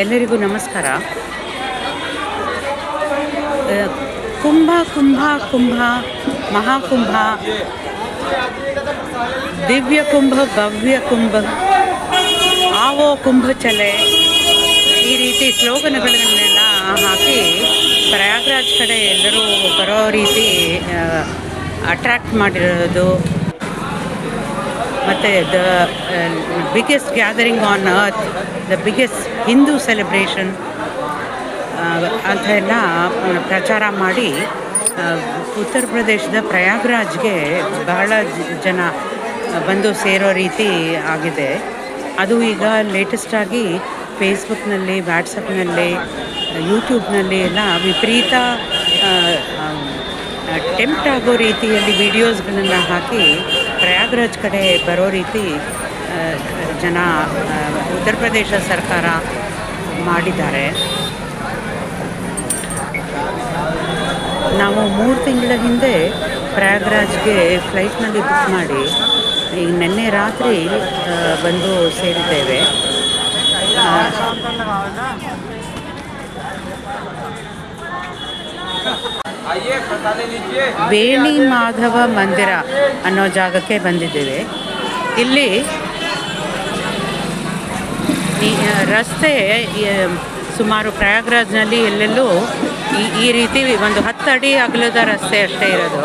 ಎಲ್ಲರಿಗೂ ನಮಸ್ಕಾರ. ಕುಂಭ ಕುಂಭ ಕುಂಭ ಮಹಾಕುಂಭ, ದಿವ್ಯ ಕುಂಭ ಭವ್ಯ ಕುಂಭ, ಆವೋ ಕುಂಭ ಚಲೆ, ಈ ರೀತಿ ಸ್ಲೋಗನ್ಗಳನ್ನೆಲ್ಲ ಹಾಕಿ ಪ್ರಯಾಗ್ರಾಜ್ ಕಡೆ ಎಲ್ಲರೂ ಬರೋ ರೀತಿ ಅಟ್ರ್ಯಾಕ್ಟ್ ಮಾಡಿರೋದು. ಮತ್ತು the biggest gathering on earth, the biggest Hindu celebration ಅಂತ ಎಲ್ಲ ಪ್ರಚಾರ ಮಾಡಿ ಉತ್ತರ ಪ್ರದೇಶದ ಪ್ರಯಾಗ್ರಾಜ್ಗೆ ಬಹಳ ಜನ ಬಂದು ಸೇರೋ ರೀತಿ ಆಗಿದೆ. ಅದು ಈಗ ಲೇಟೆಸ್ಟಾಗಿ ಫೇಸ್ಬುಕ್ನಲ್ಲಿ, ವ್ಯಾಟ್ಸಪ್ನಲ್ಲಿ, ಯೂಟ್ಯೂಬ್ನಲ್ಲಿ ಎಲ್ಲ ವಿಪರೀತ ಟೆಂಪ್ಟ್ ಆಗೋ ರೀತಿಯಲ್ಲಿ ವಿಡಿಯೋಸ್ಗಳನ್ನು ಹಾಕಿ ಪ್ರಯಾಗ್ರಾಜ್ ಕಡೆ ಬರೋ ರೀತಿ ಜನ ಉತ್ತರ ಪ್ರದೇಶ ಸರ್ಕಾರ ಮಾಡಿದ್ದಾರೆ. ನಾವು 3 ತಿಂಗಳ ಹಿಂದೆ ಪ್ರಯಾಗ್ರಾಜ್ಗೆ ಫ್ಲೈಟ್ನಲ್ಲಿ ಬುಕ್ ಮಾಡಿ ಈಗ ನಿನ್ನೆ ರಾತ್ರಿ ಬಂದು ಸೇರಿದ್ದೇವೆ. ವೇಣಿ ಮಾಧವ ಮಂದಿರ ಅನ್ನೋ ಜಾಗಕ್ಕೆ ಬಂದಿದ್ದೇವೆ. ಇಲ್ಲಿ ಈ ರಸ್ತೆ ಸುಮಾರು ಪ್ರಯಾಗ್ರಾಜ್ನಲ್ಲಿ ಎಲ್ಲೆಲ್ಲೂ ಈ ರೀತಿ ಒಂದು 10 ಅಡಿ ಅಗಲದ ರಸ್ತೆ ಅಷ್ಟೇ ಇರೋದು.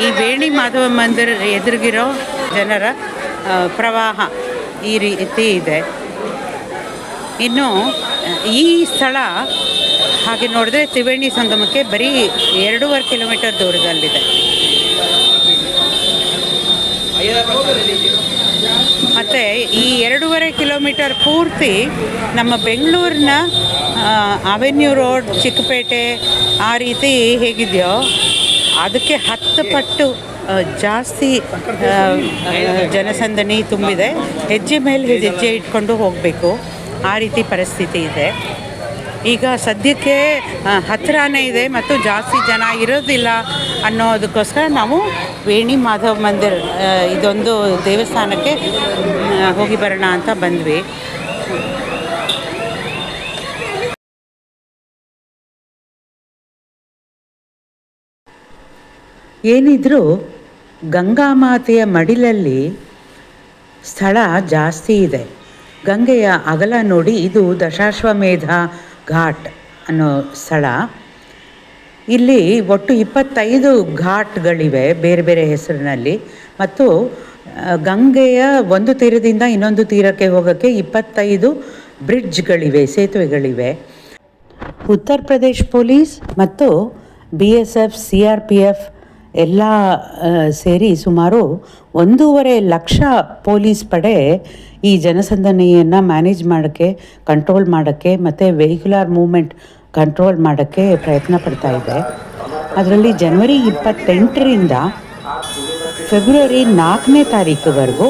ಈ ವೇಣಿ ಮಾಧವ ಮಂದಿರ ಎದುರಿಗಿರೋ ಜನರ ಪ್ರವಾಹ ಈ ರೀತಿ ಇದೆ. ಇನ್ನು ಈ ಸ್ಥಳ ಹಾಗೆ ನೋಡಿದ್ರೆ ತ್ರಿವೇಣಿ ಸಂಗಮಕ್ಕೆ ಬರೀ 2.5 ಕಿಲೋಮೀಟರ್ ದೂರದಲ್ಲಿದೆ. ಮತ್ತು ಈ 2.5 ಕಿಲೋಮೀಟರ್ ಪೂರ್ತಿ ನಮ್ಮ ಬೆಂಗಳೂರಿನ ಅವೆನ್ಯೂ ರೋಡ್, ಚಿಕ್ಕಪೇಟೆ ಆ ರೀತಿ ಹೇಗಿದೆಯೋ ಅದಕ್ಕೆ 10 ಪಟ್ಟು ಜಾಸ್ತಿ ಜನಸಂದಣಿ ತುಂಬಿದೆ. ಹೆಜ್ಜೆ ಮೇಲೆ ಹೆಜ್ಜೆ ಇಟ್ಕೊಂಡು ಹೋಗಬೇಕು, ಆ ರೀತಿ ಪರಿಸ್ಥಿತಿ ಇದೆ. ಈಗ ಸದ್ಯಕ್ಕೆ ಹತ್ತಿರನೇ ಇದೆ ಮತ್ತು ಜಾಸ್ತಿ ಜನ ಇರೋದಿಲ್ಲ ಅನ್ನೋದಕ್ಕೋಸ್ಕರ ನಾವು ವೇಣಿ ಮಾಧವ ಮಂದಿರ ಇದೊಂದು ದೇವಸ್ಥಾನಕ್ಕೆ ಹೋಗಿ ಬರೋಣ ಅಂತ ಬಂದ್ವಿ. ಏನಿದ್ರೂ ಗಂಗಾಮಾತೆಯ ಮಡಿಲಲ್ಲಿ ಸ್ಥಳ ಜಾಸ್ತಿ ಇದೆ. ಗಂಗೆಯ ಅಗಲ ನೋಡಿ, ಇದು ದಶಾಶ್ವಮೇಧ ಘಾಟ್ ಅನ್ನೋ ಸ್ಥಳ. ಇಲ್ಲಿ ಒಟ್ಟು 25 ಘಾಟ್ಗಳಿವೆ ಬೇರೆ ಬೇರೆ ಹೆಸರಿನಲ್ಲಿ. ಮತ್ತು ಗಂಗೆಯ ಒಂದು ತೀರದಿಂದ ಇನ್ನೊಂದು ತೀರಕ್ಕೆ ಹೋಗೋಕ್ಕೆ 25 ಬ್ರಿಡ್ಜ್ಗಳಿವೆ, ಸೇತುವೆಗಳಿವೆ. ಉತ್ತರ ಪ್ರದೇಶ್ ಪೊಲೀಸ್ ಮತ್ತು BSF, CRPF ಎಲ್ಲ ಸೇರಿ ಸುಮಾರು 1.5 ಲಕ್ಷ ಪೊಲೀಸ್ ಪಡೆ ಈ ಜನಸಂದಣಿಯನ್ನು ಮ್ಯಾನೇಜ್ ಮಾಡೋಕ್ಕೆ, ಕಂಟ್ರೋಲ್ ಮಾಡೋಕ್ಕೆ ಮತ್ತು ವೆಹಿಕ್ಯುಲರ್ ಮೂವ್ಮೆಂಟ್ ಕಂಟ್ರೋಲ್ ಮಾಡೋಕ್ಕೆ ಪ್ರಯತ್ನ ಪಡ್ತಾ ಇದೆ. ಅದರಲ್ಲಿ ಜನವರಿ 28ರಿಂದ ಫೆಬ್ರವರಿ 4ನೇ ತಾರೀಕುವರೆಗೂ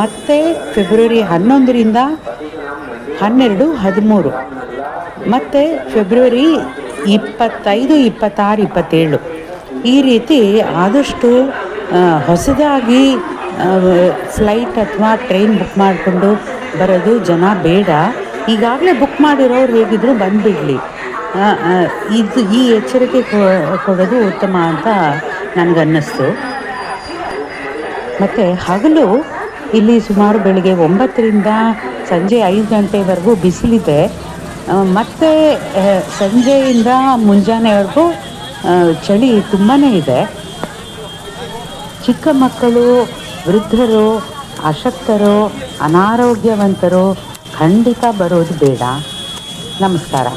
ಮತ್ತು ಫೆಬ್ರವರಿ 11ರಿಂದ 12, 13 ಮತ್ತು ಫೆಬ್ರವರಿ 25, 26, 27 ಈ ರೀತಿ ಆದಷ್ಟು ಹೊಸದಾಗಿ ಫ್ಲೈಟ್ ಅಥವಾ ಟ್ರೈನ್ ಬುಕ್ ಮಾಡಿಕೊಂಡು ಬರೋದು ಜನ ಬೇಡ. ಈಗಾಗಲೇ ಬುಕ್ ಮಾಡಿರೋರು ಹೇಗಿದ್ದರೂ ಬಂದುಬಿಡಲಿ. ಈ ಎಚ್ಚರಿಕೆ ಕೊಡೋದು ಉತ್ತಮ ಅಂತ ನನಗನ್ನಿಸ್ತು. ಮತ್ತು ಹಗಲು ಇಲ್ಲಿ ಸುಮಾರು ಬೆಳಗ್ಗೆ 9ರಿಂದ ಸಂಜೆ 5 ಗಂಟೆವರೆಗೂ ಬಿಸಿಲಿದೆ. ಮತ್ತು ಸಂಜೆಯಿಂದ ಮುಂಜಾನೆವರೆಗೂ ಚಳಿ ತುಂಬಾ ಇದೆ. ಚಿಕ್ಕ ಮಕ್ಕಳು, ವೃದ್ಧರು, ಅಶಕ್ತರು, ಅನಾರೋಗ್ಯವಂತರು ಖಂಡಿತ ಬರೋದು ಬೇಡ. ನಮಸ್ಕಾರ.